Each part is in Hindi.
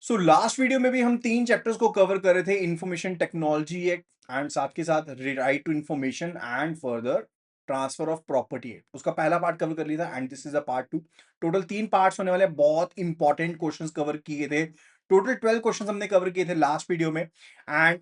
सो लास्ट वीडियो में भी हम 3 चैप्टर्स को कवर कर रहे थे, इंफॉर्मेशन टेक्नोलॉजी एक्ट एंड साथ के साथ right to information and further transfer of property act. उसका पहला पार्ट कवर कर लिया था and this is a part 2। Total 3 parts होने वाले हैं, बहुत इंपॉर्टेंट क्वेश्चंस कवर किए थे। टोटल 12 क्वेश्चंस हमने कवर किए थे लास्ट वीडियो में एंड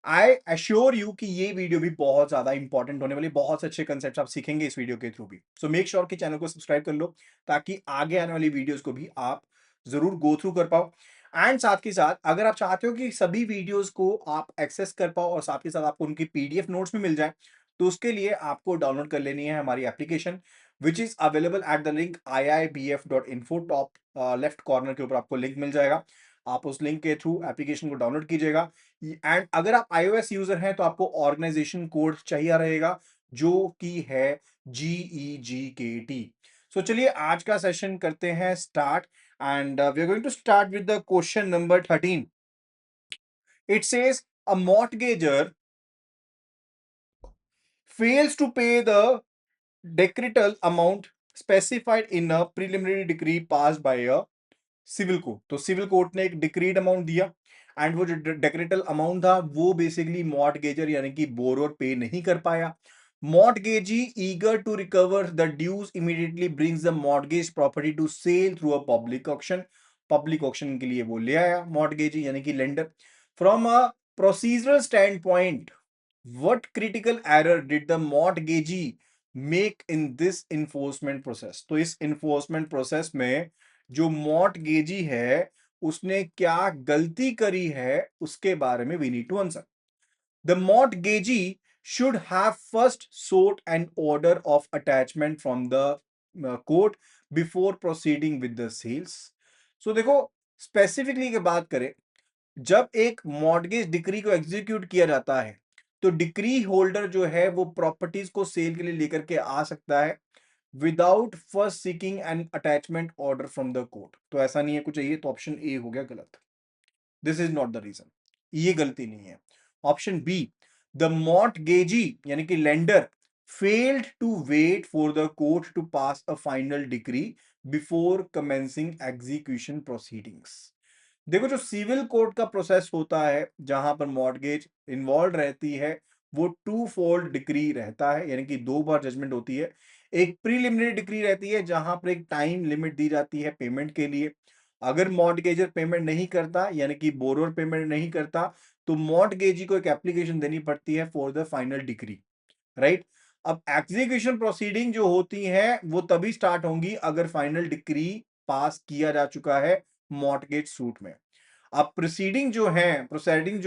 आई एश्योर यू कि ये वीडियो भी बहुत ज्यादा इंपॉर्टेंट होने वाली, बहुत से अच्छे कंसेप्ट आप सीखेंगे इस वीडियो के थ्रू भी। सो मेक श्योर कि चैनल को सब्सक्राइब कर लो ताकि आगे आने वाली वीडियोस को भी आप जरूर गो थ्रू कर पाओ। एंड साथ के साथ अगर आप चाहते हो कि सभी वीडियोस को आप एक्सेस कर पाओ और साथ के साथ आपको उनकी पीडीएफ नोट्स भी मिल जाए, तो उसके लिए आपको डाउनलोड कर लेनी है हमारी application which is available at the link iibf.info। Top left corner के ऊपर आपको लिंक मिल जाएगा, आप उस लिंक के थ्रू एप्लीकेशन को डाउनलोड कीजिएगा। एंड अगर आप iOS यूजर हैं तो आपको ऑर्गेनाइजेशन कोड चाहिए रहेगा जो कि है GEGKT। सो चलिए आज का सेशन करते हैं start and we are going to start with the question number 13. It says a mortgager fails to pay the decretal amount specified in a preliminary decree passed by a civil court. तो सिविल कोर्ट ने एक डिक्रीड अमाउंट दिया एंड वो जो डेक्रेटल अमाउंट था वो बेसिकली मॉर्टगेजर यानी कि बोरोर पे नहीं कर पाया। Mortgagee eager to recover the dues immediately brings the mortgage property to sale through a public auction. Public auction के लिए वो ले आया मॉर्टगेजी यानी कि lender. From a procedural stand point, what critical error did the mortgagee make in this enforcement process? तो इस enforcement process में जो mortgagee है उसने क्या गलती करी है उसके बारे में we need to answer. The mortgagee should have first sought an order of attachment from the court before proceeding with the sales. So देखो स्पेसिफिकली की बात करें, जब एक मॉर्गेज डिक्री को एग्जीक्यूट किया जाता है तो डिक्री होल्डर जो है वो प्रॉपर्टीज को सेल के लिए लेकर के आ सकता है without first seeking N attachment order from the court. तो ऐसा नहीं है कुछ चाहिए, तो ऑप्शन ए हो गया गलत। This is not the reason, ये गलती नहीं है। ऑप्शन बी, द मॉर्टगेजी यानी कि lender failed to wait for the court to pass a final decree before commencing execution proceedings. देखो जो सिविल कोर्ट का प्रोसेस होता है जहां पर मॉर्गेज इन्वॉल्व रहती है वो टू फोल्ड डिक्री रहता है, यानी कि दो बार जजमेंट होती है। एक प्रीलिमिनरी डिक्री रहती है जहां पर एक टाइम लिमिट दी जाती है पेमेंट के लिए। अगर मॉर्टगेजर पेमेंट नहीं करता यानी कि बोरोर पेमेंट नहीं करता तो मॉर्टगेजी को एक एप्लीकेशन देनी पड़ती है for the final decree, right. अब एग्जीक्यूशन प्रोसीडिंग जो होती है वो तभी स्टार्ट होंगी अगर फाइनल डिक्री पास किया जा चुका है मॉर्टगेज सूट में। अब प्रोसीडिंग जो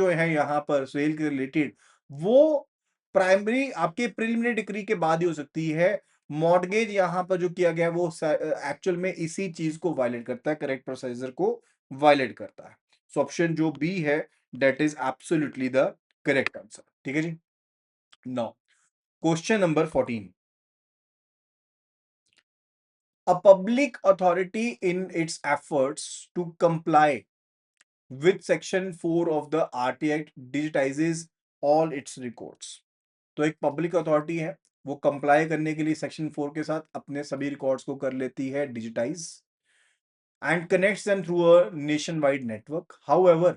है यहाँ पर सेल के रिलेटेड वो प्राइमरी आपके प्रिलिमिनरी डिक्री के बाद ही हो सकती है। मॉर्टगेज यहाँ पर जो किया गया है वो एक्चुअल में इसी चीज को वायलेट करता है, करेक्ट प्रोसीजर को वायलेट करता है। सो ऑप्शन जो बी है that is absolutely the correct answer. ठीक है जी। Now question number 14। A public authority in its efforts to comply with section 4 of the RT Act digitizes all its records। तो एक पब्लिक अथॉरिटी है, वो कंप्लाई करने के लिए सेक्शन 4 के साथ अपने सभी रिकॉर्ड्स को कर लेती है digitise and connects them through a nationwide network. However,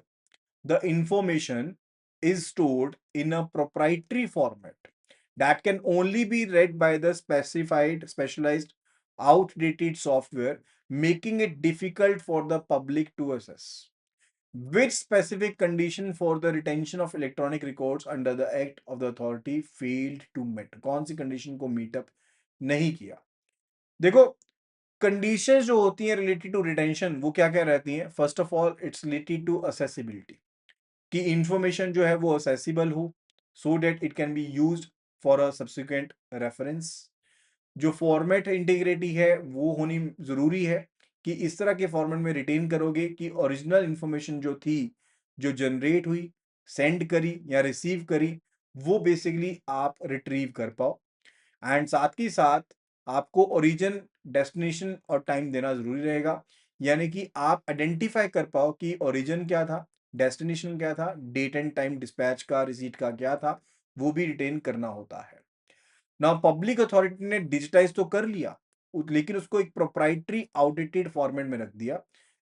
the information is stored in a proprietary format that can only be read by the specialized outdated software, making it difficult for the public to access. Which specific condition for the retention of electronic records under the act of the authority failed to meet? कौन सी कंडीशन को मीटअप नहीं किया? देखो कंडीशन जो होती है रिलेटेड टू रिटेंशन वो क्या क्या रहती हैं? First of all it's related to accessibility, कि इंफॉर्मेशन जो है वो असेसिबल हो so that it can be used for a subsequent reference. जो फॉर्मेट इंटीग्रिटी है वो होनी जरूरी है कि इस तरह के फॉर्मेट में रिटेन करोगे कि ओरिजिनल इंफॉर्मेशन जो थी, जो जनरेट हुई, सेंड करी या रिसीव करी, वो बेसिकली आप रिट्रीव कर पाओ। एंड साथ ही साथ आपको ओरिजिन, डेस्टिनेशन और टाइम देना जरूरी रहेगा, यानी कि आप आइडेंटिफाई कर पाओ कि ओरिजिन क्या था, डेस्टिनेशन क्या था, डेट एंड टाइम डिस्पैच का, रिसीट का क्या था, वो भी रिटेन करना होता है। ना पब्लिक अथॉरिटी ने डिजिटाइज तो कर लिया लेकिन उसको एक प्रोप्राइटरी आउटडेटेड फॉर्मेट में रख दिया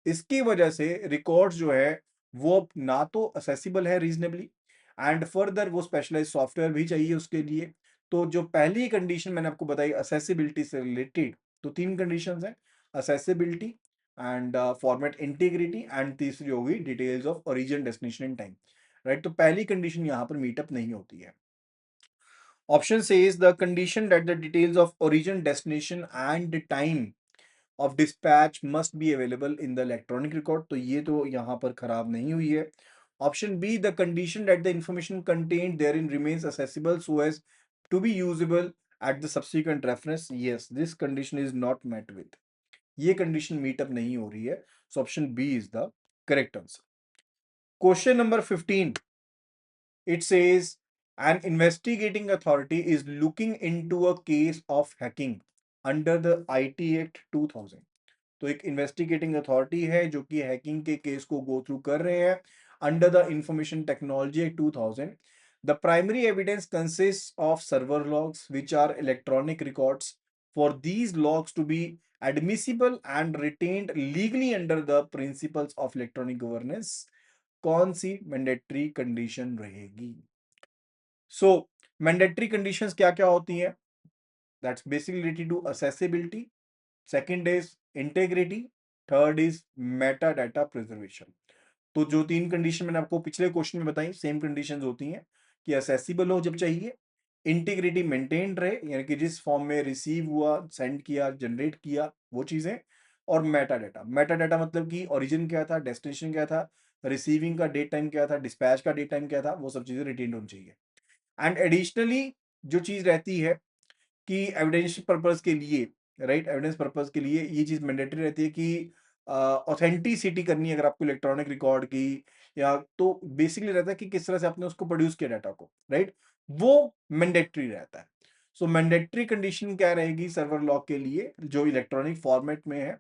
इसकी वजह से रिकॉर्ड्स जो है वो अब ना तो असेसिबल है रीजनेबली, एंड फर्दर वो स्पेशलाइज सॉफ्टवेयर भी चाहिए उसके लिए। तो जो पहली कंडीशन मैंने आपको बताई असेसिबिलिटी से रिलेटेड, तो तीन कंडीशंस हैं, accessibility and format integrity, and तीसरी होगी details of origin destination and time, right. तो पहली कंडीशन यहाँ पर मीटअप नहीं होती है। Option says the condition that the details of origin, destination and the time of dispatch must be available in the electronic record, तो ये तो यहाँ पर खराब नहीं हुई है। Option B, the condition that the information contained therein remains accessible so as to be usable at the subsequent reference, yes this condition is not met with, ये कंडीशन मीटअप नहीं हो रही है। So option B is the correct answer. Question number 15, it says an investigating authority is looking into a case of hacking under the IT Act 2000, तो एक इन्वेस्टिगेटिंग अथॉरिटी है जो कि हैकिंग के केस को गो थ्रू कर रहे हैं under the information technology act 2000। The primary evidence consist of server logs which are electronic records, for these logs to be admissible and retained legally under the principles of electronic governance, कौन सी मैंडेटरी कंडीशन रहेगी? सो मैंडेटरी कंडीशंस क्या क्या होती हैं? That's basically related to accessibility, second is integrity, third is meta data preservation. तो जो तीन कंडीशन मैंने आपको पिछले क्वेश्चन में बताई सेम कंडीशंस होती हैं कि असेसिबल हो जब चाहिए, इंटीग्रिटी मेंटेन रहे यानी कि जिस फॉर्म में रिसीव हुआ, सेंड किया, जनरेट किया वो चीजें, और मेटा डाटा, मेटा डाटा मतलब कि ओरिजिन क्या था, डेस्टिनेशन क्या था, रिसीविंग का डेट टाइम क्या था, डिस्पैच का डेट टाइम क्या था, वो सब चीजें रिटेन होनी चाहिए। एंड एडिशनली जो चीज रहती है कि एविडेंस पर्पस के लिए, राइट, एविडेंस पर्पस के लिए ये चीज मैंडेटरी रहती है कि ऑथेंटिसिटी करनी है अगर आपको इलेक्ट्रॉनिक रिकॉर्ड की, या तो बेसिकली रहता है कि किस तरह से आपने उसको प्रोड्यूस किया डाटा को, राइट, वो मैंडेटरी रहता है। सो मैंडेटरी कंडीशन क्या रहेगी सर्वर लॉग के लिए जो इलेक्ट्रॉनिक फॉर्मेट में है,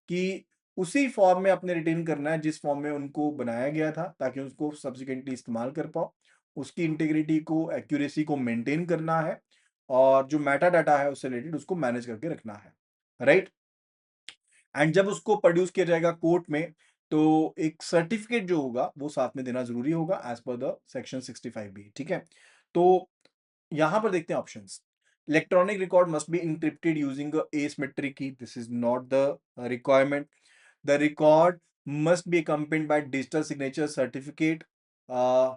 कि उसी फॉर्म में आपने रिटेन करना है जिस फॉर्म में उनको बनाया गया था ताकि उसको सब्सिक्वेंटली इस्तेमाल कर पाओ, उसकी इंटीग्रिटी को, एक्यूरेसी को मेंटेन करना है, और जो मेटा डाटा है उससे रिलेटेड उसको मैनेज करके रखना है, राइट। एंड जब उसको प्रोड्यूस किया जाएगा कोर्ट में, तो एक सर्टिफिकेट जो होगा वो साथ में देना जरूरी होगा as per the section 65 B, ठीक है। तो यहां पर देखते हैं options. Electronic record must be encrypted using asymmetric key, this is not the requirement. The record must be accompanied by digital signature certificate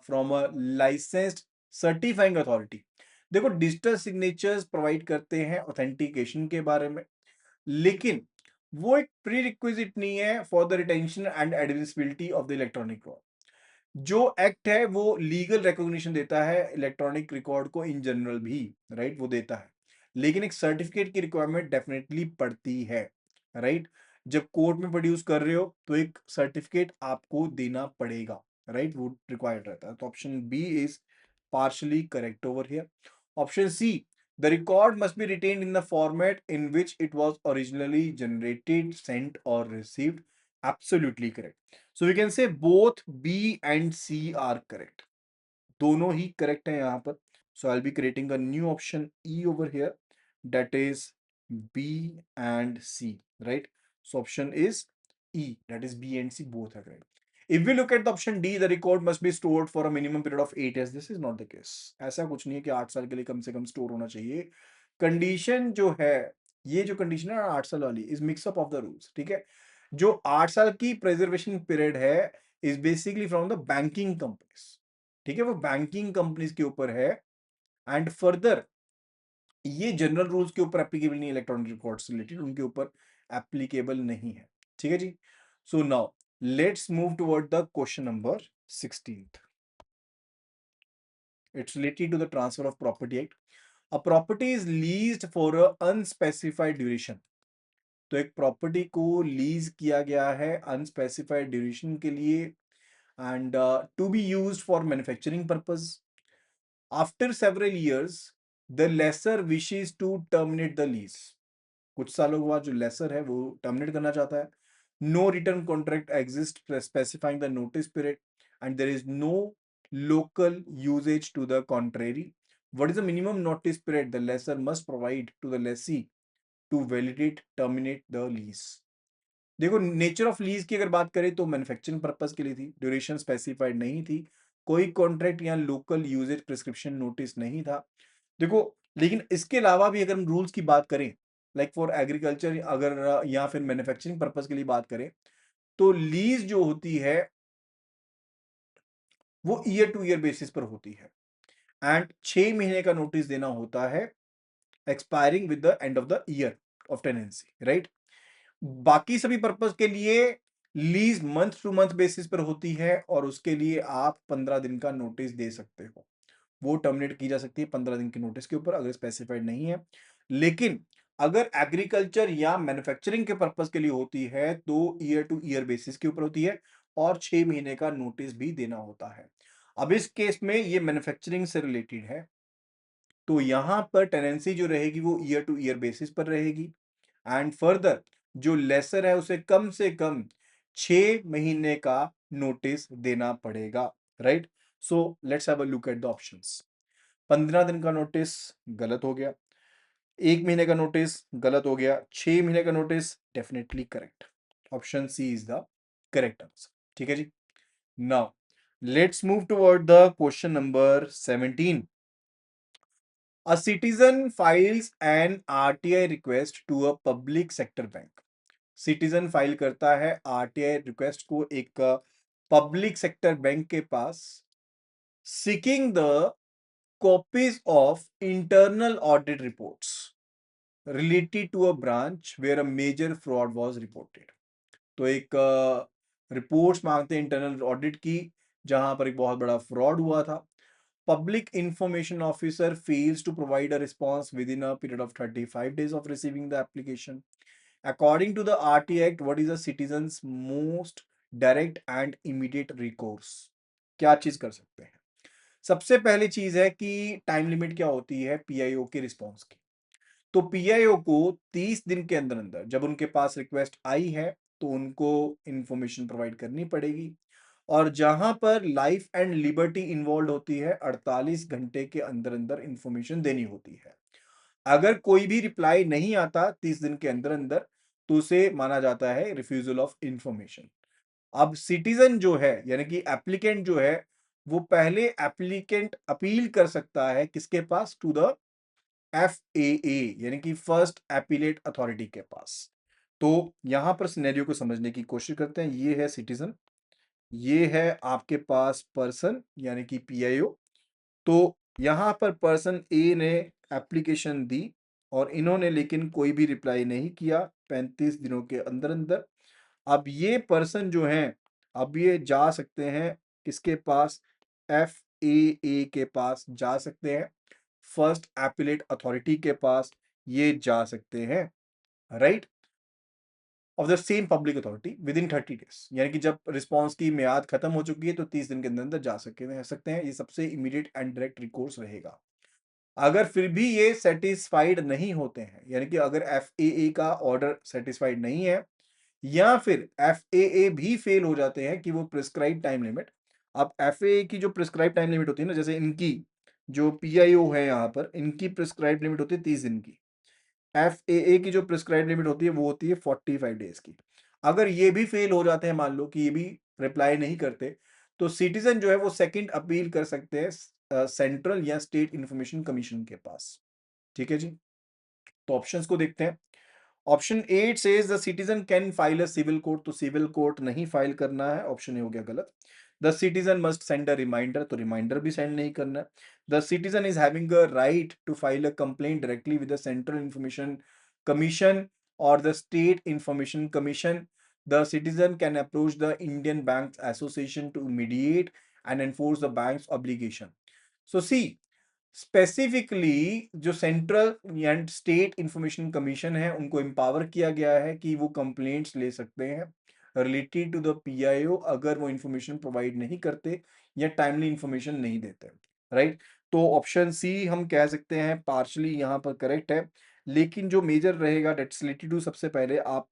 from a licensed certifying authority। देखो डिजिटल सिग्नेचर्स प्रोवाइड करते हैं ऑथेंटिकेशन के बारे में, लेकिन वो एक प्री रिक्विजिट नहीं है for the retention and admissibility of the electronic record. जो एक्ट है वो लीगल रिकॉग्निशन देता है इलेक्ट्रॉनिक रिकॉर्ड को इन जनरल भी, राइट, वो देता है, लेकिन एक सर्टिफिकेट की रिक्वायरमेंट डेफिनेटली पड़ती है, राइट। जब कोर्ट में प्रोड्यूस कर रहे हो तो एक सर्टिफिकेट आपको देना पड़ेगा, राइट, वो रिक्वायर्ड रहता है। तो option B is partially correct over here. Option C, the record must be retained in the format in which it was originally generated, sent or received, absolutely correct। So we can say both B and C are correct, दोनों ही करेक्ट है यहाँ पर। So I will be creating a new option E over here, that is B and C, right. So option is E, that is B and C both are correct. If we look at the option D, the record must be stored for a minimum period of 8 years, this is not the case। ऐसा कुछ नहीं है कि 8 साल के लिए कम से कम स्टोर होना चाहिए। कंडीशन जो है, ये जो कंडीशन है 8 साल वाली is mix up of the rules, ठीक है। जो 8 साल की प्रिजर्वेशन पीरियड है is basically from the banking companies, ठीक है, वो बैंकिंग कंपनीज के ऊपर है। एंड फर्दर ये जनरल रूल्स के ऊपर एप्लीकेबल नहीं है, इलेक्ट्रॉनिक रिकॉर्ड्स रिलेटेड उनके ऊपर एप्लीकेबल नहीं है, ठीक है जी। So now let's move toward the question number 16th। It's related to the transfer of property act. A property is leased for a unspecified duration, तो एक प्रॉपर्टी को लीज किया गया है अनस्पेसिफाइड ड्यूरेशन के लिए, and to be used for manufacturing purpose. After several years the lessor wishes to terminate the lease, कुछ सालों के बाद जो लेसर है वो टर्मिनेट करना चाहता है। No written contract exist specifying the notice period and there is no local usage to the contrary. what is the minimum notice period the lessor must provide to the lessee to validate terminate the lease? देखो नेचर ऑफ लीज की अगर बात करें तो मैन्युफैक्चरिंग पर्पस के लिए थी, ड्यूरेशन स्पेसिफाइड नहीं थी, कोई कॉन्ट्रैक्ट या लोकल यूजेज प्रिस्क्रिप्शन नोटिस नहीं था। देखो लेकिन इसके अलावा भी अगर हम रूल्स की बात करें, लाइक फॉर एग्रीकल्चर अगर या फिर मैन्युफैक्चरिंग पर्पस के लिए बात करें, तो लीज जो होती है वो ईयर टू ईयर बेसिस पर होती है एंड 6 महीने का नोटिस देना होता है expiring with the end of the year of tenancy, right. बाकी सभी पर्पस के लिए lease month two month basis पर होती है और उसके लिए आप 15 दिन का नोटिस दे सकते हो, वो टर्मिनेट की जा सकती है 15 दिन के नोटिस के ऊपर अगर स्पेसिफाइड नहीं है। लेकिन अगर एग्रीकल्चर या मैन्युफैक्चरिंग के पर्पस के लिए होती है तो ईयर टू ईयर बेसिस के ऊपर होती है और 6 महीने का नोटिस भी देना होता है। अब इस केस में ये मैन्युफैक्चरिंग से रिलेटेड है, तो यहां पर टेनेंसी जो रहेगी वो ईयर टू ईयर बेसिस पर रहेगी एंड फर्दर जो लेसर है उसे कम से कम 6 महीने का नोटिस देना पड़ेगा, right. So let's have a look at the options. 15 दिन का नोटिस गलत हो गया, 1 महीने का नोटिस गलत हो गया, 6 महीने का notice definitely correct. Option C is the correct answer. ठीक है जी। Now let's move toward the question number 17। A citizen files an RTI request to a public sector bank. Citizen file करता है आरटीआई रिक्वेस्ट को एक पब्लिक सेक्टर बैंक के पास, seeking the copies of internal audit reports related to a branch where a major fraud was reported. तो एक रिपोर्ट्स मांगते हैं इंटरनल ऑडिट की जहां पर एक बहुत बड़ा फ्रॉड हुआ था। Public Information Officer fails to provide a response within a period of 35 days of receiving the application. According to the RT Act, what is a citizen's most direct and immediate recourse? क्या चीज कर सकते हैं? सबसे पहली चीज है कि टाइम लिमिट क्या होती है पीआईओ के रिस्पॉन्स की। तो पीआईओ को 30 दिन के अंदर अंदर जब उनके पास रिक्वेस्ट आई है तो उनको इंफॉर्मेशन प्रोवाइड करनी पड़ेगी और जहां पर लाइफ एंड लिबर्टी इन्वॉल्व होती है 48 घंटे के अंदर अंदर इंफॉर्मेशन देनी होती है। अगर कोई भी रिप्लाई नहीं आता 30 दिन के अंदर अंदर तो उसे माना जाता है रिफ्यूजल ऑफ इंफॉर्मेशन। अब सिटीजन जो है यानी कि एप्लीकेंट जो है वो पहले एप्लीकेंट अपील कर सकता है किसके पास, टू द FAA यानी कि फर्स्ट एपीलेट अथॉरिटी के पास। तो यहां पर सिनेरियो को समझने की कोशिश करते हैं। ये है सिटीजन, ये है आपके पास पर्सन यानी कि पीआईओ। तो यहां पर पर्सन ए ने एप्लीकेशन दी और इन्होंने लेकिन कोई भी रिप्लाई नहीं किया 35 दिनों के अंदर अंदर। अब ये पर्सन जो है अब ये जा सकते हैं किसके पास, FAA के पास जा सकते हैं, फर्स्ट एपीलेट अथॉरिटी के पास ये जा सकते हैं, right, of the same public authority with in 30 days. यानी कि जब रिस्पॉन्स की मियाद खत्म हो चुकी है तो 30 दिन के अंदर अंदर जा सकते हैं। ये सबसे इमीडिएट एंड डायरेक्ट रिकोर्स रहेगा। अगर फिर भी ये सेटिस्फाइड नहीं होते हैं यानी कि अगर FAA का ऑर्डर सेटिस्फाइड नहीं है या फिर FAA भी फेल हो जाते हैं कि वो प्रिस्क्राइब टाइम लिमिट। अब FAA की जो प्रिस्क्राइब टाइम लिमिट होती है ना, जैसे इनकी जो PIO है यहाँ पर इनकी प्रिस्क्राइब लिमिट होती है 30 दिन की। FAA की जो प्रिस्क्राइब लिमिट होती है वो होती है 45 डेज की। अगर ये भी फेल हो जाते हैं, मान लो कि ये भी रिप्लाई नहीं करते, तो सिटीजन जो है वो सेकंड अपील कर सकते हैं सेंट्रल या स्टेट इंफॉर्मेशन कमीशन के पास। ठीक है जी। तो ऑप्शंस को देखते हैं। Option 8 says the citizen can file a civil court, तो सिविल कोर्ट नहीं फाइल करना है, ऑप्शन ए हो गया गलत। The citizen must send a reminder, तो रिमाइंडर भी सेंड नहीं करना है। The citizen is having a right to file a complaint directly with the central information commission और the state information commission. The citizen can approach the Indian bank association to mediate and enforce the banks obligation. So see specifically जो central and state information commission है उनको एम्पावर किया गया है कि वो कंप्लेंट्स ले सकते हैं रिलेटेड टू द पीआईओ अगर वो इंफॉर्मेशन प्रोवाइड नहीं करते या टाइमली इंफॉर्मेशन नहीं देते, राइट। तो ऑप्शन सी हम कह सकते हैं पार्शली यहाँ पर करेक्ट है, लेकिन जो मेजर रहेगा डेट्स रिलेटेड टू सबसे पहले आप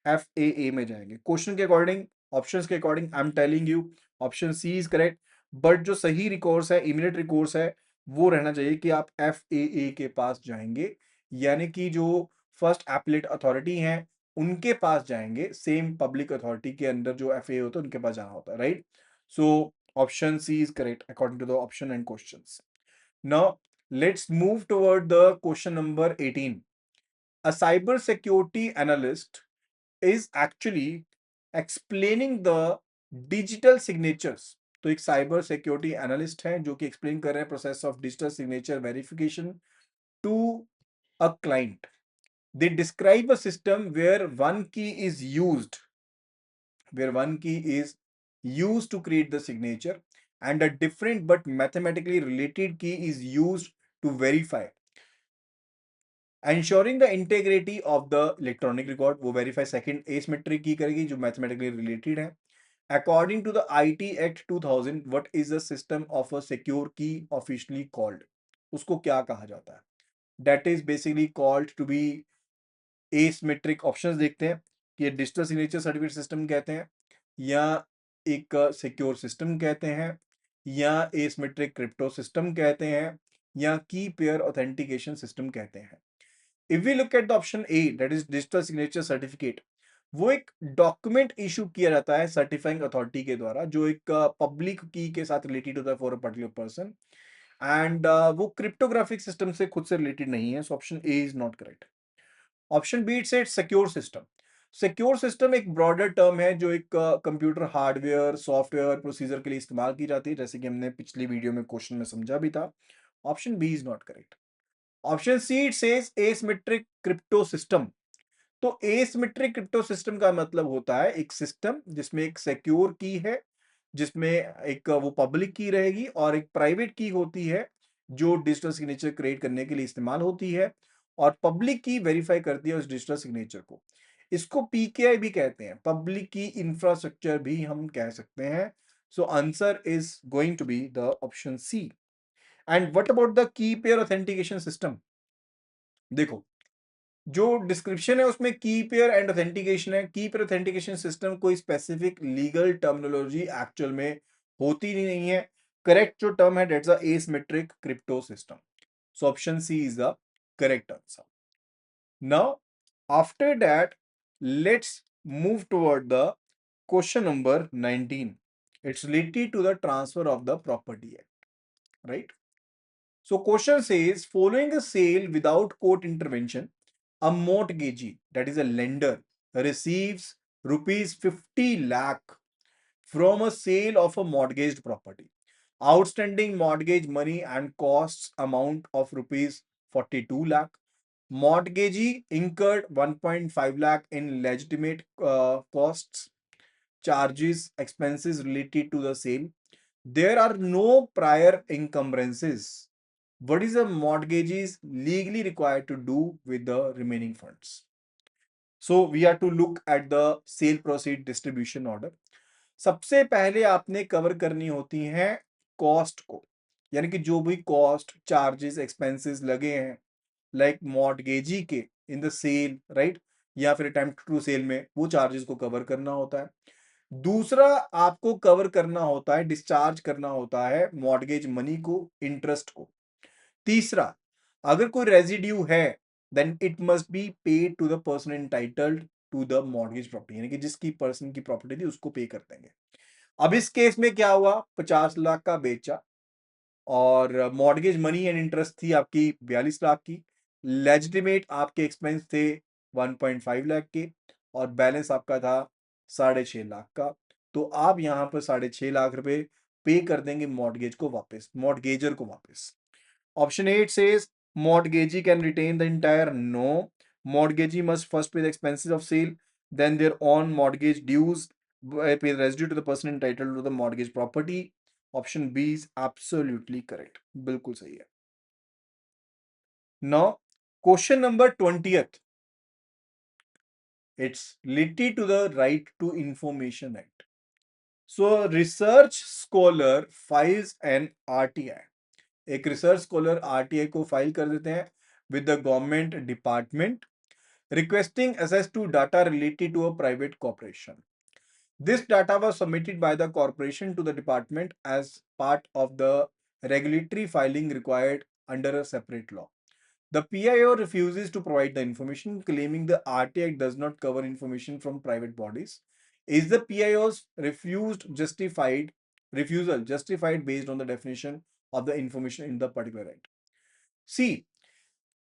FAA में जाएंगे क्वेश्चन के अकॉर्डिंग, ऑप्शंस के according. I am telling you option C is correct, but जो सही रिकोर्स है इमीडिएट रिकोर्स है वो रहना चाहिए कि आप FAA के पास जाएंगे, यानी कि जो फर्स्ट एपलेट अथॉरिटी है उनके पास जाएंगे, सेम पब्लिक अथॉरिटी के अंदर जो एफए होता है उनके पास जाना होता है, right? So option C is correct according to the option and questions. Now, let's move toward the question number 18. A cyber security analyst is actually explaining the digital signatures. तो एक साइबर सिक्योरिटी एनालिस्ट है जो कि एक्सप्लेन कर रहे हैं process of digital signature verification to a client. They describe a system where one key is used to create the signature, and a different but mathematically related key is used to verify, ensuring the integrity of the electronic record. वो verify second asymmetric key करेगी जो mathematically related है. According to the IT Act 2000, what is the system of a secure key officially called? उसको क्या कहा जाता है? That is basically called to be asymmetric. Options देखते हैं कि ये डिजिटल सिग्नेचर सर्टिफिकेट सिस्टम कहते हैं, या एक सिक्योर सिस्टम कहते हैं, या एसिमेट्रिक क्रिप्टो सिस्टम कहते हैं, या की पेयर ऑथेंटिकेशन सिस्टम कहते हैं. If we look at the option A, that is digital signature certificate, वो एक डॉक्यूमेंट इशू किया जाता है सर्टिफाइंग अथॉरिटी के द्वारा जो एक पब्लिक की के साथ रिलेटेड होता है for a particular person, and वो क्रिप्टोग्राफिक सिस्टम से खुद से रिलेटेड नहीं है. So option A is not correct. Option B, it says secure system. Secure system एक ब्रॉडर टर्म है जो एक कंप्यूटर हार्डवेयर सॉफ्टवेयर प्रोसीजर के लिए इस्तेमाल की जाती है, जैसे कि हमने पिछली वीडियो में क्वेश्चन में समझा भी था. Option B is not correct. Option C, it says asymmetric crypto system. तो एसिमेट्रिक क्रिप्टो सिस्टम का मतलब होता है एक सिस्टम जिसमें एक सिक्योर की है, जिसमें एक वो पब्लिक की रहेगी और एक प्राइवेट की होती है जो डिजिटल सिग्नेचर क्रिएट करने के लिए इस्तेमाल होती है, और पब्लिक की वेरीफाई करती है उस डिजिटल सिग्नेचर को. इसको पीकेआई भी कहते हैं, पब्लिक की इंफ्रास्ट्रक्चर भी हम कह सकते हैं. So answer is going to be the option C. And what about the key pair authentication system? देखो, जो डिस्क्रिप्शन है उसमें की पेयर एंड ऑथेंटिकेशन है. की पेयर ऑथेंटिकेशन सिस्टम कोई स्पेसिफिक लीगल टर्मिनोलॉजी एक्चुअल में होती नहीं है. करेक्ट जो टर्म है that's a asymmetric crypto system. So option C is the correct answer. Now after that let's move toward the question number 19. It's related to the transfer of the property act, right? So question says, following a sale without court intervention, a mortgagee, that is a lender, receives rupees 50 lakh from a sale of a mortgaged property. Outstanding mortgage money and costs amount of rupees 42 lakh. Mortgagee incurred 1.5 lakh in legitimate costs, charges, expenses related to the sale. There are no prior encumbrances. What is a mortgagee is legally required to do with the remaining funds? So we have to look at the sale proceed distribution order. सबसे पहले आपने कवर करनी होती है कॉस्ट को, यानी कि जो भी कॉस्ट चार्जेस एक्सपेंसेस लगे हैं लाइक मॉर्टगेजी के इन द सेल, राइट, या फिर टाइम टू सेल में वो चार्जेस को कवर करना होता है. दूसरा आपको कवर करना होता है, डिस्चार्ज करना होता है मॉर्टगेज मनी को, इंटरेस्ट को. तीसरा, अगर कोई रेजिड्यू है then it must be paid to the person entitled to the mortgage property, यानी कि जिसकी पर्सन की प्रॉपर्टी थी उसको पे कर देंगे. अब इस केस में क्या हुआ, 50 लाख का बेचा और मॉर्गेज मनी एंड इंटरेस्ट थी आपकी 42 लाख की. लेजिटिमेट आपके एक्सपेंस थे 1.5 लाख के और बैलेंस आपका था 6.5 लाख का. तो आप यहां पर 6.5 लाख रुपए पे कर देंगे मॉर्गेज को वापस, मॉर्गेजर को वापस. Option 8 says mortgagee can retain the entire. No. Mortgagee must first pay the expenses of sale, then their own mortgage dues, pay the residue to the person entitled to the mortgage property. Option B is absolutely correct. बिल्कुल सही है. Now, question number 20th. It's related to the Right to Information Act. So, a research scholar files an RTI. एक रिसर्च स्कॉलर आरटीआई को फाइल कर देते हैं with the government department requesting access to data related to a private corporation. This data was submitted by the corporation to the department as part of the regulatory filing required under a separate law. The PIO refuses to provide the information, claiming the RTI does not cover information from private bodies. Is the PIO's refusal justified based on the definition of the information in the particular right? See,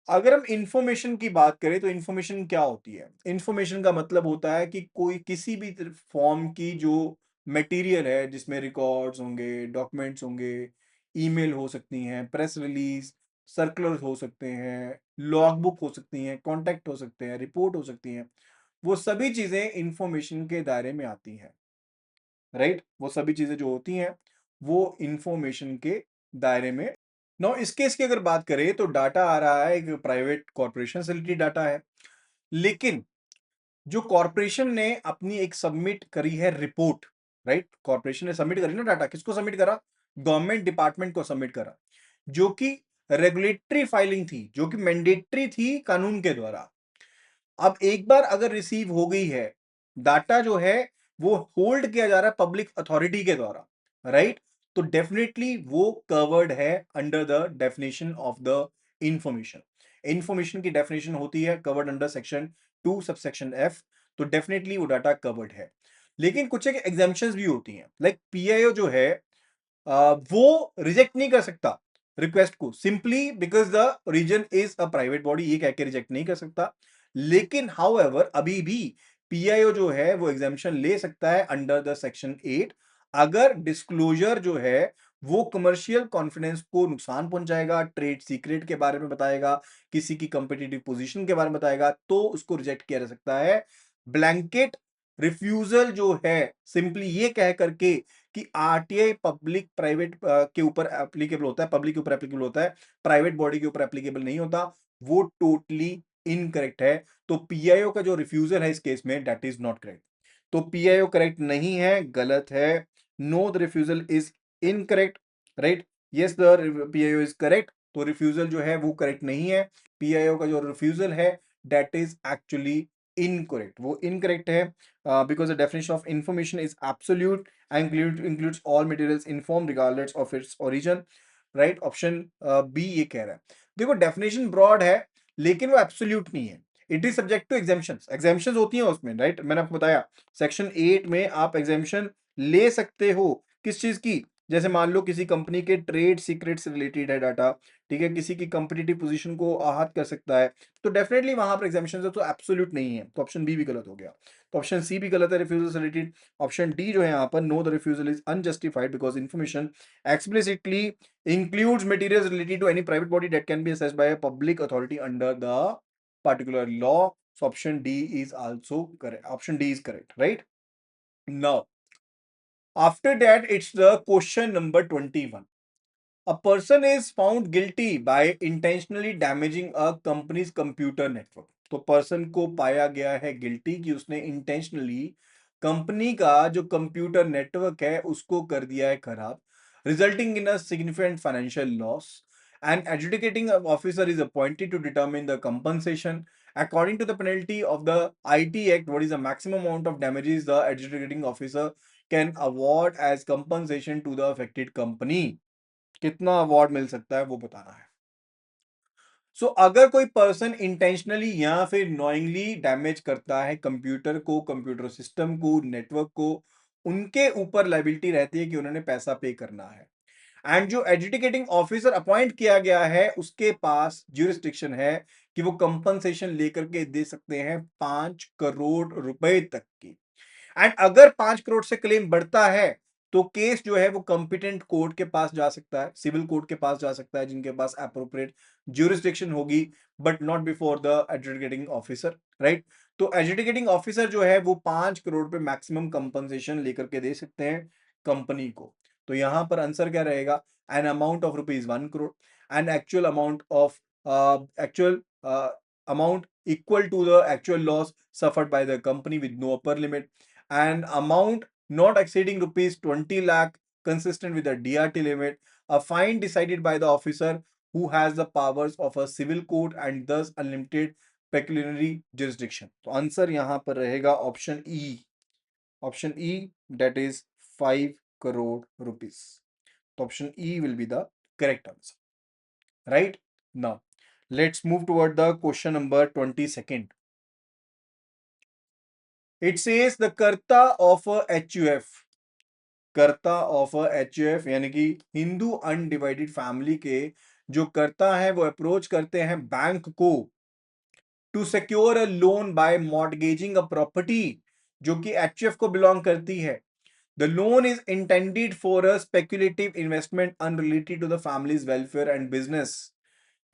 अगर हम इंफॉर्मेशन की बात करें तो इंफॉर्मेशन क्या होती है? इंफॉर्मेशन का मतलब होता है कि कोई किसी भी फॉर्म की जो मटेरियल है जिसमें रिकॉर्ड्स होंगे, डॉक्यूमेंट्स होंगे, ईमेल हो सकती हैं, प्रेस रिलीज, सर्कुलर हो सकते हैं, लॉग बुक हो सकती हैं, कॉन्टैक्ट हो सकते हैं, रिपोर्ट हो सकती हैं। वो सभी चीजें इंफॉर्मेशन के दायरे में आती हैं, राइट? वो सभी चीजें जो होती हैं वो इंफॉर्मेशन के दायरे में। नो इस केस की अगर बात करें तो डाटा आ रहा है एक प्राइवेट कॉर्पोरेशन से रिलेटेड डाटा है, लेकिन जो कॉर्पोरेशन ने अपनी एक सबमिट करी है रिपोर्ट, राइट? कॉर्पोरेशन ने सबमिट करी ना डाटा, किसको सबमिट करा? गवर्नमेंट डिपार्टमेंट को सबमिट करा, जो कि रेगुलेटरी फाइलिंग थी, जो कि मैंडेटरी थी कानून के द्वारा। अब एक बार अगर रिसीव हो गई है, डाटा जो है वो होल्ड किया जा रहा है पब्लिक अथॉरिटी के द्वारा, राइट? तो डेफिनेटली वो कवर्ड है under the definition of the information. Information की डेफिनेशन होती है covered under section 2 subsection F, तो डेफिनेटली वो डाटा कवर्ड है। लेकिन कुछ एक एग्जाम्पशंस भी होती हैं, लाइक पीआईओ जो है वो रिजेक्ट नहीं कर सकता रिक्वेस्ट को, simply because the reason is a private body, ये कह के रिजेक्ट नहीं कर सकता। लेकिन हाउएवर अभी भी पीआईओ जो है वो एग्जामिशन ले सकता है अंडर द सेक्शन 8, अगर डिस्क्लोजर जो है वो कमर्शियल कॉन्फिडेंस को नुकसान पहुंचाएगा, ट्रेड सीक्रेट के बारे में बताएगा, किसी की कंपिटिटिव पोजीशन के बारे में बताएगा, तो उसको रिजेक्ट किया जा सकता है। ब्लैंकेट रिफ्यूजल जो है सिंपली ये कह करके कि आरटीआई पब्लिक प्राइवेट के ऊपर एप्लीकेबल होता है, पब्लिक के ऊपर एप्लीकेबल होता है, प्राइवेट बॉडी के ऊपर एप्लीकेबल नहीं होता, वो टोटली इनकरेक्ट है। तो पीआईओ का जो रिफ्यूजल है इस केस में दैट इज नॉट करेक्ट। तो पीआईओ करेक्ट नहीं है, गलत है। Know the refusal is incorrect, right? Yes the PIO is correct, तो रिफ्यूजल जो है वो करेक्ट नहीं है। पीआईओ का जो रिफ्यूजल है दैट इज एक्चुअली इनकरेक्ट, वो इनकरेक्ट है because the definition of information is absolute and includes all materials informed regardless of its origin, right? Option B ये कह रहा है। देखो डेफिनेशन ब्रॉड है लेकिन वो एब्सोल्यूट नहीं है, it is subject to exemptions. Exemptions होती हैं उसमें, राइट? मैंने आपको बताया सेक्शन 8 में आप एग्जाम्पशन ले सकते हो किस चीज की? जैसे मान लो किसी कंपनी के ट्रेड सीक्रेट से रिलेटेड है डाटा, ठीक है, किसी की कंपिटिटिव पोजीशन को आहत कर सकता है, तो डेफिनेटली वहां पर एग्जाम्पशन है, तो एब्सोल्यूट नहीं है, तो ऑप्शन बी भी गलत हो गया। तो ऑप्शन सी भी गलत है, रिफ्यूजल से रिलेटेड। ऑप्शन डी जो है यहाँ पर know the refusal is unjustified because information explicitly includes materials related to any private body that can be assessed by a public authority under the particular law. So option D is also correct. Option D is correct, right? Now, after that, it's the question number 21. A person is found guilty by intentionally damaging a company's computer network. तो पर्सन को पाया गया है गिल्टी कि उसने इंटेंशनली कंपनी का जो कंप्यूटर नेटवर्क है उसको कर दिया है खराब, resulting in a significant financial loss. And adjudicating officer is appointed to determine the compensation according to the penalty of the IT Act. What is the maximum amount of damages the adjudicating officer can award as compensation to the affected company? कितना अवार्ड मिल सकता है वो बताना है। सो अगर कोई पर्सन इंटेंशनली या फिर नॉइंगली डैमेज करता है कंप्यूटर को, कंप्यूटर सिस्टम को, नेटवर्क को, उनके ऊपर लाइबिलिटी रहती है कि उन्होंने पैसा पे करना है। एंड जो एजुकेटिंग ऑफिसर अपॉइंट किया गया है उसके पास ज्यूरिस्डिक्शन है कि वो कंपनसेशन लेकर के दे सकते हैं 5 करोड़ रुपए तक की। एंड अगर 5 करोड़ से क्लेम बढ़ता है तो केस जो है वो कॉम्पिटेंट कोर्ट के पास जा सकता है, सिविल कोर्ट के पास जा सकता है, जिनके पास अप्रोप्रिएट ज्यूरिस्डिक्शन होगी, but not before the adjudicating officer, right? तो एडजुडिकेटिंग ऑफिसर जो है वो 5 करोड़ पे मैक्सिमम कंपनसेशन लेकर के दे सकते हैं कंपनी को। तो यहां पर आंसर क्या रहेगा? An amount of rupees 1 crore, an actual amount of actual amount equal to the actual loss suffered by the company with no upper limit, and amount not exceeding rupees 20 lakh consistent with the DRT limit, a fine decided by the officer who has the powers of a civil court and thus unlimited pecuniary jurisdiction. तो आंसर यहां पर रहेगा option E, option E, that is 5 crore rupees. तो option E will be the correct answer, right? Now Let's move toward the question number 22nd. It says the कर्ता of a HUF, कर्ता ऑफ HUF यानी कि हिंदू अनडिवाइडेड फैमिली के जो कर्ता है वो अप्रोच करते हैं बैंक को to secure a loan by mortgaging a property जो कि HUF को बिलोंग करती है. The loan is intended for a speculative investment unrelated to the family's welfare and business.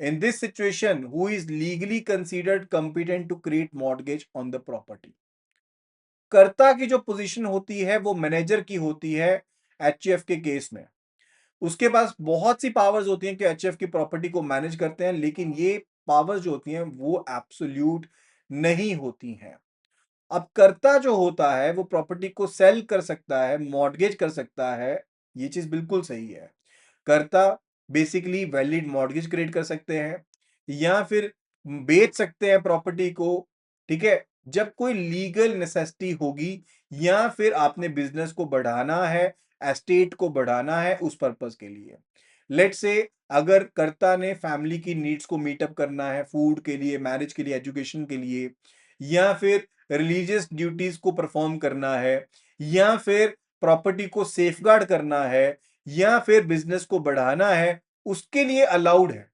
In this situation, who is legally considered competent to create mortgage on the property? कर्ता की जो पोजीशन होती है वो मैनेजर की होती है HUF के केस में. उसके पास बहुत सी पावर्स होती हैं कि HUF की प्रॉपर्टी को मैनेज करते हैं, लेकिन ये पावर्स जो होती हैं वो एब्सोल्यूट नहीं होती हैं. अब कर्ता जो होता है वो प्रॉपर्टी को सेल कर सकता है, मॉर्गेज कर सकता है, ये चीज बिल्कुल सही है. कर्ता बेसिकली वैलिड मॉर्गेज क्रिएट कर सकते हैं या फिर बेच सकते हैं प्रॉपर्टी को, ठीक है, जब कोई लीगल नेसेसिटी होगी या फिर आपने बिजनेस को बढ़ाना है, एस्टेट को बढ़ाना है उस पर्पस के लिए. लेट्स से अगर कर्ता ने फैमिली की नीड्स को मीटअप करना है, फूड के लिए, मैरिज के लिए, एजुकेशन के लिए, या फिर रिलीजियस ड्यूटीज को परफॉर्म करना है, या फिर प्रॉपर्टी को सेफगार्ड करना है, या फिर बिजनेस को बढ़ाना है, उसके लिए अलाउड है.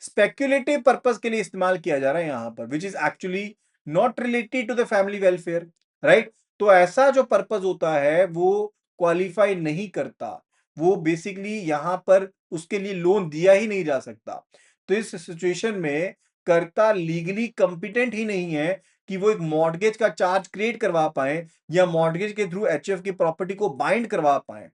स्पेक्युलेटिव पर्पस के लिए इस्तेमाल किया जा रहा है यहां पर, which is actually not related to the family welfare, right. तो ऐसा जो पर्पस होता है वो क्वालिफाई नहीं करता, वो बेसिकली यहां पर उसके लिए लोन दिया ही नहीं जा सकता. तो इस सिचुएशन में कर्ता लीगली कंपिटेंट ही नहीं है कि वो एक मॉर्गेज का चार्ज क्रिएट करवा पाए या मॉर्गेज के थ्रू HUF की प्रॉपर्टी को बाइंड करवा पाए.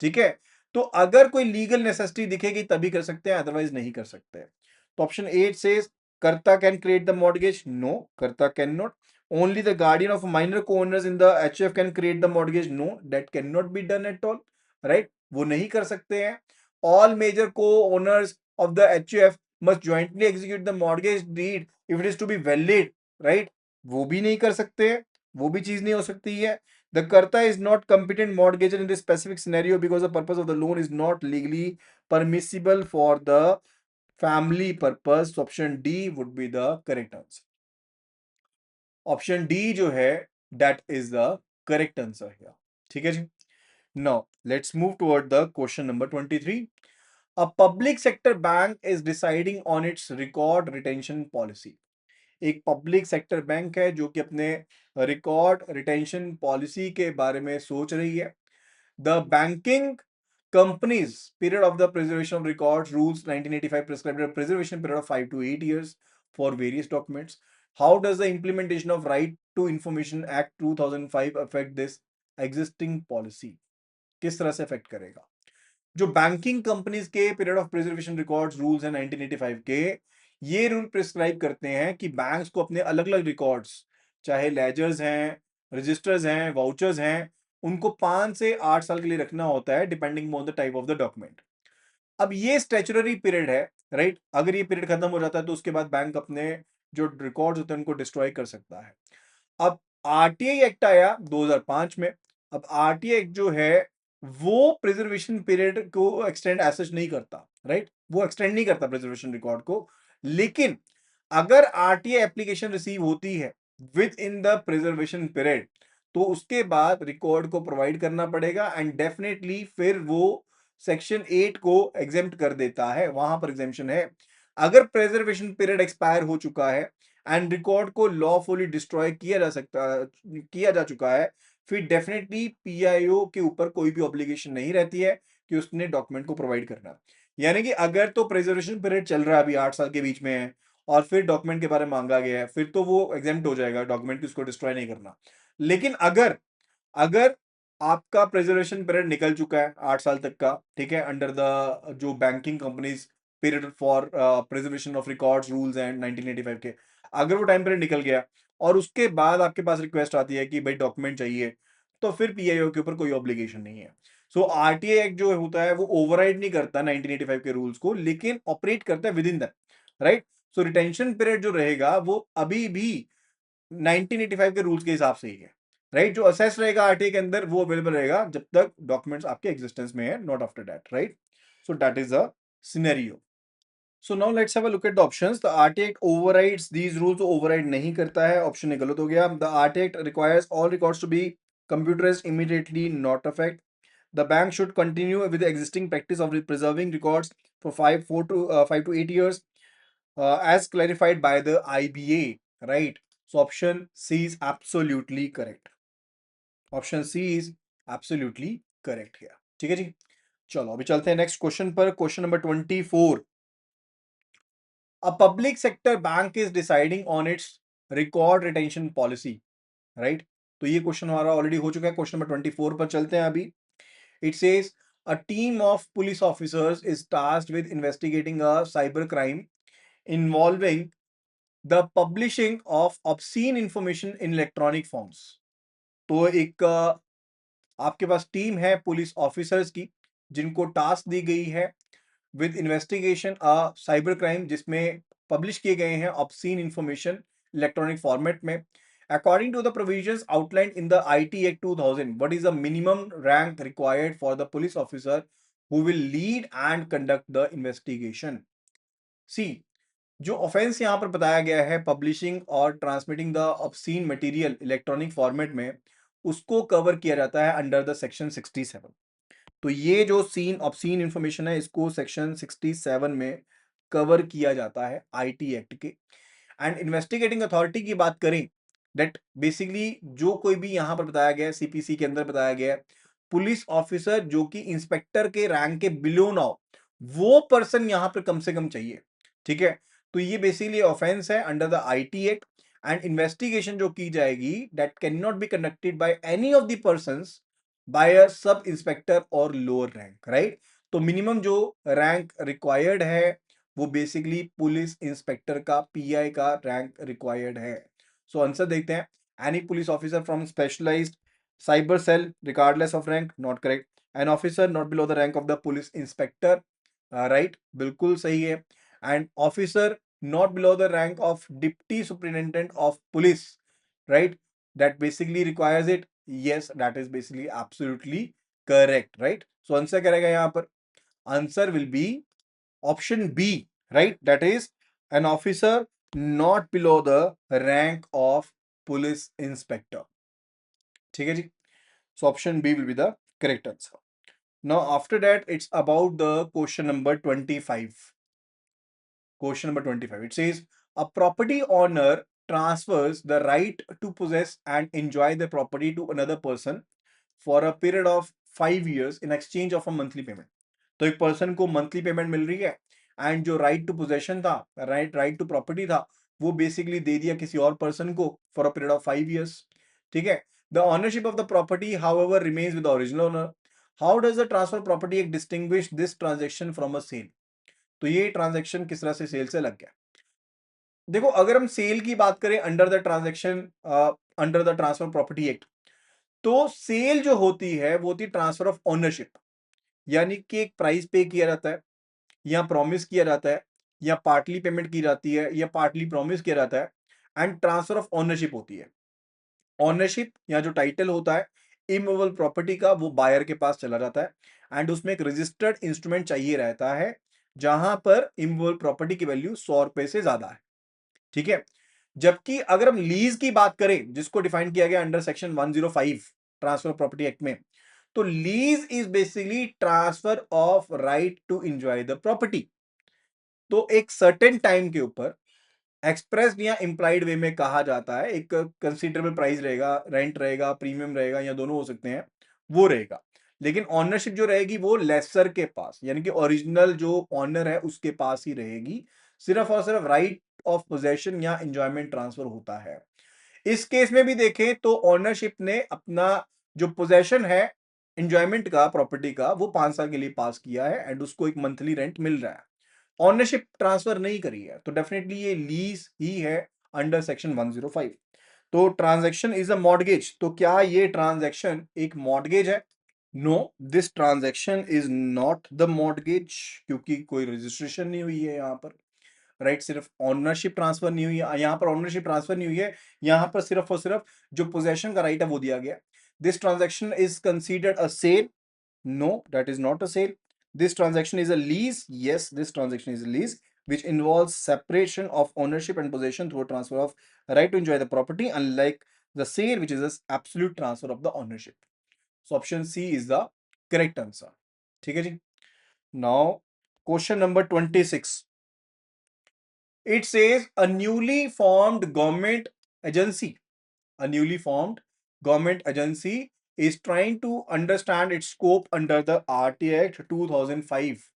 ठीक है, तो अगर कोई लीगल नेसेसिटी दिखेगी तभी कर सकते हैं, अदरवाइज नहीं कर सकते. तो option 8 says karta can create the mortgage. No, karta can not. Only the guardian of minor co-owners in the HUF can create the mortgage. No, that can not be done at all, right. वो नहीं कर सकते हैं. All major co-owners of the HUF must jointly execute the mortgage deed if it is to be valid, right. वो भी नहीं कर सकते, वो भी चीज नहीं हो सकती है. The कर्ता is not competent mortgager in this specific scenario because the purpose of the loan is not legally permissible for the family purpose. So option D would be the correct answer. Option D जो है that is the correct answer here. ठीक है जी. Now let's move toward the question number 23. A public sector bank is deciding on its record retention policy. एक पब्लिक सेक्टर बैंक है जो कि अपने रिकॉर्ड रिटेंशन पॉलिसी के बारे में सोच रही है. The banking companies period of the preservation of records rules 1985 prescribed a preservation period of 5 to 8 years for various documents. How does the implementation of Right to Information Act 2005 affect this existing policy? किस तरह से अफेक्ट करेगा? जो बैंकिंग कंपनीज के period of preservation records rules हैं 1985 के, ये रूल प्रिस्क्राइब करते हैं कि बैंक्स को अपने अलग अलग रिकॉर्ड्स, चाहे लेजर्स हैं, रजिस्टर्स हैं, वाउचर्स हैं, उनको 5 से 8 साल के लिए रखना होता है depending on the type of the document. अब ये स्टैच्यूटरी पीरियड है, राइट. अगर ये पीरियड खत्म हो जाता है तो उसके बाद बैंक अपने जो रिकॉर्ड्स होते हैं उनको डिस्ट्रॉय कर सकता है. अब आरटीआई एक्ट आया 2005 में. अब आरटीआई एक्ट जो है वो प्रिजर्वेशन पीरियड को एक्सटेंड एसच नहीं करता, राइट. वो एक्सटेंड नहीं करता प्रिजर्वेशन रिकॉर्ड को. लेकिन अगर आरटीआई एप्लीकेशन रिसीव होती है with in the preservation period तो उसके बाद रिकॉर्ड को प्रोवाइड करना पड़ेगा एंड डेफिनेटली फिर वो सेक्शन 8 को एग्जेम्प्ट कर देता है. वहां पर एग्जेम्पशन है. अगर प्रिजर्वेशन पीरियड एक्सपायर हो चुका है एंड रिकॉर्ड को लॉफुली डिस्ट्रॉय किया जा चुका है, फिर डेफिनेटली पीआईओ के ऊपर कोई भी ऑब्लिगेशन नहीं रहती है कि उसने डॉक्यूमेंट को प्रोवाइड करना. यानी कि अगर तो प्रिजर्वेशन पीरियड चल रहा है, अभी 8 साल के बीच में है, और फिर डॉक्यूमेंट के बारे में मांगा गया है, फिर तो वो एग्जेम्प्ट हो जाएगा डॉक्यूमेंट की, उसको डिस्ट्रॉय नहीं करना. लेकिन अगर अगर आपका प्रिजर्वेशन पीरियड निकल चुका है 8 साल तक का, ठीक है, अंडर द जो banking companies period for preservation of records rules and 1985 के, अगर वो टाइम पीरियड निकल गया और उसके बाद आपके पास रिक्वेस्ट आती है कि भाई डॉक्यूमेंट चाहिए, तो फिर पीआईओ के ऊपर कोई ऑब्लिगेशन नहीं है. सो आरटीआई एक्ट जो होता है वो ओवरराइड नहीं करता 1985 के रूल्स को, लेकिन ऑपरेट करता है with in that, right. So retention period जो रहेगा वो अभी भी 1985 के रूल्स के हिसाब से ही है, राइट. जो असेस रहेगा आरटीआई के अंदर वो अवेलेबल रहेगा जब तक डॉक्यूमेंट्स आपके एग्जिस्टेंस में है, not after that, right. So that is a scenario. So now let's have a look at the options. The RT Act overrides these rules. तो override नहीं करता है, ऑप्शन गलत हो गया. The RT Act requires all records to be computerized immediately, not affect. The bank should continue with the existing practice of preserving records for 5 to 8 years, as clarified by the IBA. Right. So option C is absolutely correct. Option C is absolutely correct here. ठीक है जी. चलो अभी चलते हैं नेक्स्ट क्वेश्चन पर. Question number 24. A public sector bank is deciding on its record retention policy, right? तो ये क्वेश्चन हमारा ऑलरेडी हो चुका है. क्वेश्चन नंबर 24 पर चलते हैं अभी. It says a team of police officers is tasked with investigating a cyber crime involving the publishing of obscene information in electronic forms. तो एक आपके पास टीम है पुलिस ऑफिसर्स की जिनको टास्क दी गई है विद इन्वेस्टिगेशन साइबर क्राइम जिसमें पब्लिश किए गए हैं ऑब्सीन इंफॉर्मेशन इलेक्ट्रॉनिक फॉर्मेट में. According to the provisions outlined in the IT Act 2000, what is the minimum rank required for the police officer who will lead and conduct the investigation? See, जो ऑफेंस यहाँ पर बताया गया है पब्लिशिंग और transmitting the obscene material electronic format में, उसको कवर किया जाता है अंडर द सेक्शन 67. तो ये जो सीन ऑब्सीन इंफॉर्मेशन है इसको सेक्शन 67 में कवर किया जाता है आईटी एक्ट के. एंड इन्वेस्टिगेटिंग अथॉरिटी की बात करें, दैट बेसिकली जो कोई भी यहां पर बताया गया है सीपीसी के अंदर बताया गया है पुलिस ऑफिसर जो कि इंस्पेक्टर के रैंक के बिलो ना हो, वो पर्सन यहां पर कम से कम चाहिए. ठीक है. तो ये बेसिकली ऑफेंस है under the IT act. And investigation जो की जाएगी that can not be conducted by any of the persons by a sub inspector और लोअर रैंक. राइट. तो मिनिमम जो रैंक रिक्वायर्ड है वो बेसिकली पुलिस इंस्पेक्टर का पीआई का रैंक रिक्वायर्ड है. सो आंसर देखते हैं. Any police officer from specialised cyber cell regardless of rank, not correct. An officer not below the rank of the police inspector, right, बिल्कुल सही है. And officer not below the rank of deputy superintendent of police, right, that basically requires it. Yes, that is basically absolutely correct, right? So answer करेगा यहाँ पर, answer will be option B, right? That is an officer not below the rank of police inspector. ठीक है जी. So option B will be the correct answer. Now after that it's about the question number 25. Question number 25. It says a property owner transfers the right to possess and enjoy the property to another person for a period of 5 years in exchange of a monthly payment. तो एक पर्सन को मंथली पेमेंट मिल रही है एंड जो राइट टू पोजेशन था, राइट टू प्रॉपर्टी था, वो बेसिकली दे दिया किसी और पर्सन को for a period of 5 years. ठीक है. The ownership of the property however remains with the original owner. How does the transfer property act distinguish this transaction from a sale? तो ये ट्रांजैक्शन किस तरह से सेल से लग गया? देखो, अगर हम सेल की बात करें under the transaction under the transfer property act, तो सेल जो होती है वो होती है ट्रांसफर ऑफ ओनरशिप. यानी कि एक प्राइस पे किया जाता है या प्रॉमिस किया जाता है या पार्टली पेमेंट की जाती है या पार्टली प्रॉमिस किया जाता है एंड ट्रांसफर ऑफ ओनरशिप होती है. ओनरशिप या जो टाइटल होता है इमूवेबल प्रॉपर्टी का वो बायर के पास चला जाता है एंड उसमें एक रजिस्टर्ड इंस्ट्रूमेंट चाहिए रहता है जहां पर इमूवेबल प्रॉपर्टी की वैल्यू 100 रुपए से ज्यादा है. ठीक है. जबकि अगर हम लीज की बात करें जिसको डिफाइन किया गया under section 105 transfer property act में, तो lease is basically transfer of right to enjoy the property. तो एक सर्टेन टाइम के ऊपर एक्सप्रेस या इंप्लाइड वे में कहा जाता है एक कंसीडरेबल प्राइस रहेगा, रेंट रहेगा, प्रीमियम रहेगा या दोनों हो सकते हैं, वो रहेगा. लेकिन ऑनरशिप जो रहेगी वो लेसर के पास यानी कि ओरिजिनल जो ऑनर है उसके पास ही रहेगी. सिर्फ और सिर्फ राइट ऑफ पोजेशन या एंजॉयमेंट ट्रांसफर होता है. इस केस में भी देखें तो ऑनरशिप ने अपना जो पोजेशन है एंजॉयमेंट का प्रॉपर्टी का वो 5 साल के लिए पास किया है एंड उसको एक मंथली रेंट मिल रहा है, ऑनरशिप ट्रांसफर नहीं करी है. तो डेफिनेटली ये लीज ही है अंडर सेक्शन 105. तो ट्रांजैक्शन इज अ मॉर्गेज. तो क्या ये ट्रांजैक्शन एक मॉर्गेज है? No, this transaction is not the mortgage क्योंकि कोई रजिस्ट्रेशन नहीं हुई है यहाँ पर. राइट. सिर्फ ऑनरशिप ट्रांसफर नहीं हुई है यहाँ पर, ऑनरशिप ट्रांसफर नहीं हुई है यहाँ पर, सिर्फ और सिर्फ जो पोजेशन का राइट है वो दिया गया. This transaction is considered a sale. No, that is not a sale. This transaction is a lease. Yes, this transaction is a lease. which involves separation of ownership and possession through a transfer of right to enjoy the property, unlike the sale, which is an absolute transfer of the ownership. So option C is the correct answer. ठीक है जी. Now, question number 26. It says a newly formed government agency. A newly formed government agency is trying to understand its scope under the RT Act 2005.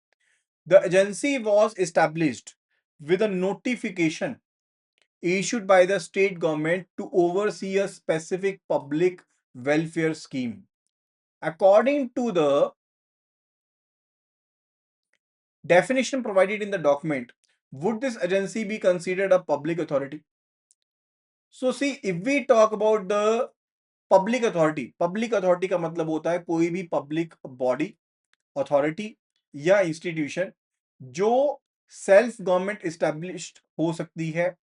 The agency was established with a notification issued by the state government to oversee a specific public welfare scheme. According to the definition provided in the document, would this agency be considered a public authority? So see, if we talk about the public authority का मतलब होता है कोई भी public body, authority या institution जो self government established हो सकती है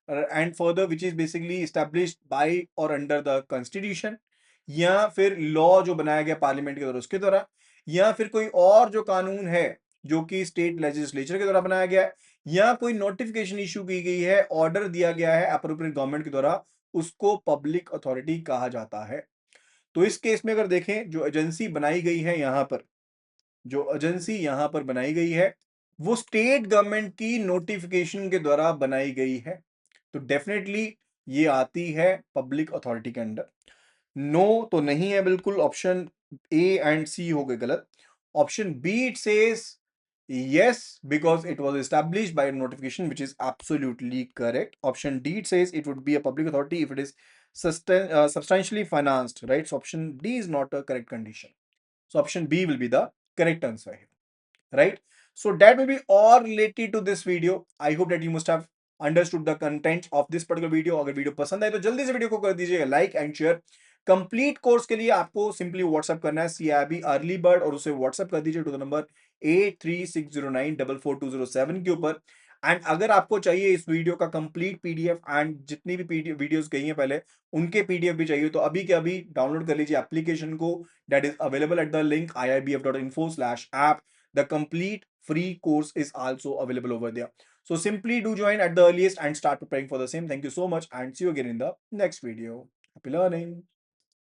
and further which is basically established by or under the constitution, या फिर law जो बनाया गया parliament के द्वारा उसके द्वारा, या फिर कोई और जो कानून है जो कि state legislature के द्वारा बनाया गया है, या कोई नोटिफिकेशन इशू की गई है, ऑर्डर दिया गया है अप्रोप्रिएट गवर्नमेंट के द्वारा, उसको पब्लिक अथॉरिटी कहा जाता है. तो इस केस में अगर देखें जो एजेंसी बनाई गई है यहां पर, जो एजेंसी यहां पर बनाई गई है वो स्टेट गवर्नमेंट की नोटिफिकेशन के द्वारा बनाई गई है, तो डेफिनेटली ये आती है पब्लिक अथॉरिटी के अंडर. नो तो नहीं है बिल्कुल, ऑप्शन ए एंड सी हो गए गलत. Option B it says yes because it was established by notification, which is absolutely correct. Option D it says it would be a public authority if it is substantially financed, right? So option D is not a correct condition. So option B will be the correct answer here, right? So that will be all related to this video. I hope that you must have understood the content of this particular video. अगर वीडियो पसंद आए तो जल्दी से वीडियो को कर दीजिएगा like and share. Complete course के लिए आपको सिंपली व्हाट्सएप करना है CIB अर्ली बर्ड और उसे व्हाट्सएप कर दीजिए टू द नंबर 8360944207 के ऊपर. एंड अगर आपको चाहिए इस वीडियो का कंप्लीट पीडीएफ एंड जितनी भी वीडियोस गई हैं पहले उनके पीडीएफ भी चाहिए तो अभी के अभी डाउनलोड कर लीजिए एप्लीकेशन को. That is available at the link iibf.info/app. The complete free course is also available over there. So simply do join at the earliest and start preparing for the same. Thank you so much and see you again in the next video. Happy learning.